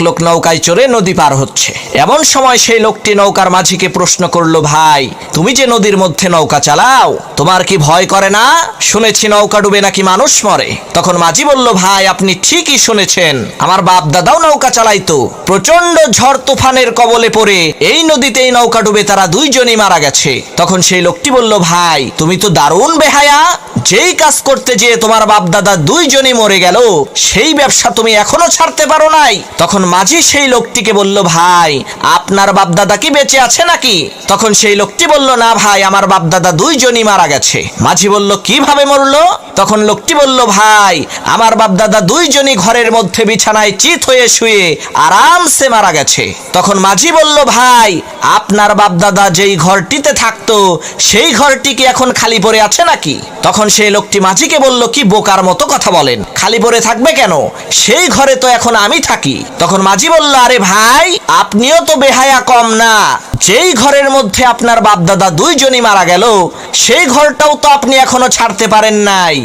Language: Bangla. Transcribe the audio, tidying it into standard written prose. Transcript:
লোক নৌকায় চড়ে নদী পার হচ্ছে। এমন সময় সেই লোকটি নৌকার মাঝিকে প্রশ্ন করলো, ভাই তুমি যে নদীর মধ্যে নৌকা চালাও, তোমার কি ভয় করে না? শুনেছি নৌকা ডুবে নাকি মানুষ মরে। তখন মাঝি বলল, ভাই আপনি ঠিকই শুনেছেন, আমার বাপ দাদাও নৌকা চালাইতো। প্রচন্ড ঝড় তুফানের কবলে পড়ে এই নদীতেই নৌকা ডুবে তারা দুইজনই মারা গেছে। তখন সেই লোকটি বলল, ভাই তুমি তো দারুণ বেহায়া, যেই কাজ করতে যেয়ে তোমার বাপ দাদা দুইজনই মরে গেল, সেই ব্যবসা তুমি এখনো ছাড়তে পারো নাই। তখন মাঝি সেই লোকটিকে বলল, ভাই আপনার বাপ দাদা কি বেঁচে আছে নাকি? তখন সেই লোকটি বলল, না ভাই আমার বাপ দাদা দুইজনই মারা গেছে। মাঝি বলল, কিভাবে মরলো? তখন লোকটি বলল, ভাই আমার বাপ দাদা দুইজনই ঘরের মধ্যে বিছানায় চিত হয়ে শুয়ে আরামসে মারা গেছে। তখন মাঝি বলল, ভাই আপনার বাপ দাদা যেই ঘরটিতে থাকতো সেই ঘরটি কি এখন খালি পড়ে আছে নাকি? তখন সেই লোকটি মাঝিকে বলল, কি বোকার মতো কথা বলেন, খালি পড়ে থাকবে কেন? সেই ঘরে তো এখন আমি থাকি। তখন মাঝি বলল, আরে ভাই আপনিও তো বেহায়া কম না, যেই ঘরের মধ্যে আপনার বাপ দাদা দুইজনই মারা গেল সেই ঘরটাও তো আপনি এখনো ছাড়তে পারেন নাই।